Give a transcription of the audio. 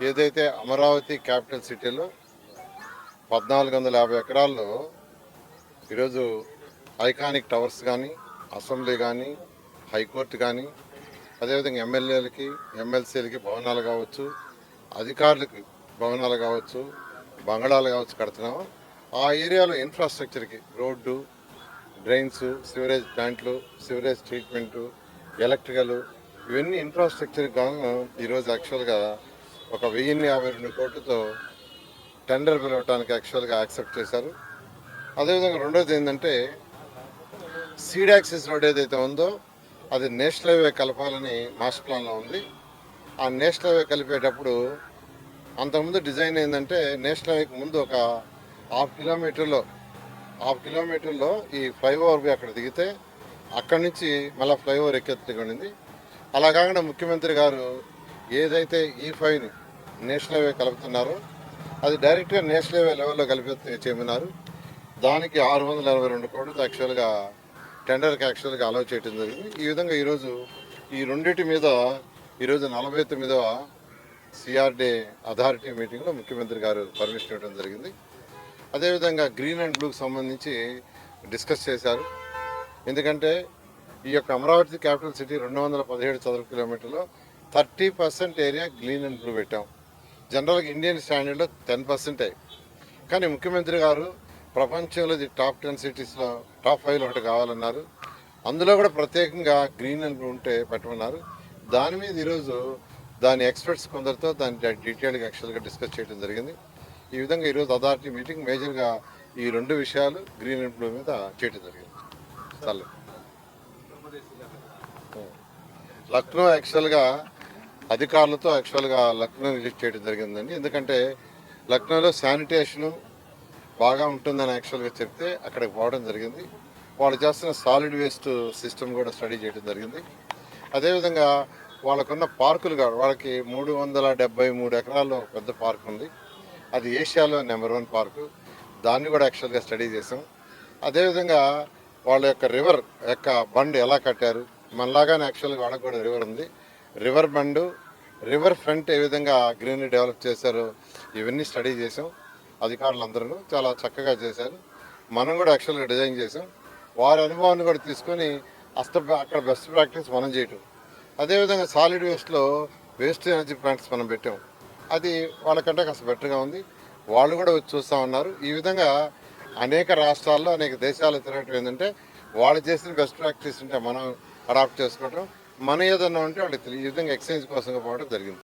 ఏదైతే అమరావతి క్యాపిటల్ సిటీలో 1450 ఎకరాల్లో ఈరోజు ఐకానిక్ టవర్స్ కానీ, అసెంబ్లీ కానీ, హైకోర్టు కానీ, అదేవిధంగా ఎమ్మెల్యేలకి, ఎమ్మెల్సీలకి భవనాలు కావచ్చు, అధికారులకి భవనాలు కావచ్చు, బంగళాలు కావచ్చు కడుతున్నాము. ఆ ఏరియాలో ఇన్ఫ్రాస్ట్రక్చర్కి రోడ్డు, డ్రైన్స్, సివరేజ్ ప్లాంట్లు, సివరేజ్ ట్రీట్మెంటు, ఎలక్ట్రికల్, ఇవన్నీ ఇన్ఫ్రాస్ట్రక్చర్ గాను ఈరోజు యాక్చువల్గా ఒక 1052 కోట్లతో టెండర్ పిలవటానికి యాక్చువల్గా యాక్సెప్ట్ చేశారు. అదేవిధంగా రెండోది ఏంటంటే సీడ్ యాక్సిస్ రోడ్ ఏదైతే ఉందో అది నేషనల్ హైవే కలపాలని మాస్టర్ ప్లాన్లో ఉంది. ఆ నేషనల్ హైవే కలిపేటప్పుడు అంతకుముందు డిజైన్ ఏంటంటే నేషనల్ హైవేకి ముందు ఒక హాఫ్ కిలోమీటర్లో ఈ ఫ్లైఓవర్ అక్కడ దిగితే అక్కడి నుంచి మళ్ళీ ఫ్లైఓవర్ ఎక్కెత్తుకుంది. అలా కాకుండా ముఖ్యమంత్రి గారు ఏదైతే E5ని నేషనల్ హైవే కలుపుతున్నారో అది డైరెక్ట్గా నేషనల్ హైవే లెవెల్లో కలిపి చేయమన్నారు. దానికి 622 కోట్లతో యాక్చువల్గా టెండర్కి యాక్చువల్గా అలౌ చేయడం జరిగింది. ఈ విధంగా ఈరోజు ఈ రెండింటి మీద ఈరోజు 49వ CRD అథారిటీ మీటింగ్లో ముఖ్యమంత్రి గారు పర్మిషన్ ఇవ్వడం జరిగింది. అదేవిధంగా గ్రీన్ అండ్ బ్లూకి సంబంధించి డిస్కస్ చేశారు. ఎందుకంటే ఈ యొక్క అమరావతి క్యాపిటల్ సిటీ 217 చదరపు కిలోమీటర్లో 30% ఏరియా గ్రీన్ అండ్ బ్లూ పెట్టాం. జనరల్గా ఇండియన్ స్టాండర్డ్లో 10%. కానీ ముఖ్యమంత్రి గారు ప్రపంచంలో టాప్ 10 సిటీస్లో టాప్ 5లో ఒకటి కావాలన్నారు. అందులో కూడా ప్రత్యేకంగా గ్రీన్ అండ్ బ్లూ ఉంటే పెట్టమన్నారు. దాని మీద ఈరోజు దాని ఎక్స్పర్ట్స్ కొందరితో దాని డీటెయిల్గా యాక్చువల్గా డిస్కస్ చేయడం జరిగింది. ఈ విధంగా ఈరోజు అథారిటీ మీటింగ్ మేజర్గా ఈ 2 విషయాలు గ్రీన్ అండ్ బ్లూ మీద చేయడం జరిగింది. చాలు. లక్నో యాక్చువల్గా అధికారులతో యాక్చువల్గా లక్నో విజిట్ చేయడం జరిగిందండి. ఎందుకంటే లక్నోలో శానిటేషను బాగా ఉంటుందని యాక్చువల్గా చెప్తే అక్కడికి పోవడం జరిగింది. వాళ్ళు చేస్తున్న సాలిడ్ వేస్ట్ సిస్టమ్ కూడా స్టడీ చేయడం జరిగింది. అదేవిధంగా వాళ్ళకున్న పార్కులు కాదు, వాళ్ళకి 373 ఎకరాల్లో పెద్ద పార్క్ ఉంది. అది ఏషియాలో నెంబర్ 1 పార్కు. దాన్ని కూడా యాక్చువల్గా స్టడీ చేసాం. అదేవిధంగా వాళ్ళ యొక్క రివర్ యొక్క బండ్ ఎలా కట్టారు, మనలాగానే యాక్చువల్గా వాళ్ళకి కూడా రివర్ ఉంది. రివర్ బండు, రివర్ ఫ్రంట్ ఏ విధంగా గ్రీనరీ డెవలప్ చేశారో ఇవన్నీ స్టడీ చేసాం. అధికారులందరూ చాలా చక్కగా చేశారు. మనం కూడా యాక్చువల్గా డిజైన్ చేసాం. వారి అనుభవాన్ని కూడా తీసుకొని అక్కడ బెస్ట్ ప్రాక్టీస్ మనం చేయటం. అదేవిధంగా సాలిడ్ వేస్ట్లో వేస్ట్ ఎనర్జీ ప్లాంట్స్ మనం పెట్టాం. అది వాళ్ళకంటే కాస్త బెటర్గా ఉంది. వాళ్ళు కూడా వచ్చి చూస్తూ ఉన్నారు. ఈ విధంగా అనేక రాష్ట్రాల్లో అనేక దేశాలు తిరగటం ఏంటంటే వాళ్ళు చేసిన బెస్ట్ ప్రాక్టీస్ ఉంటే మనం అడాప్ట్ చేసుకోవటం, మన ఏదన్నా ఉంటే వాళ్ళకి ఈ విధంగా ఎక్స్చేంజ్ కోసం పోవడం జరిగింది.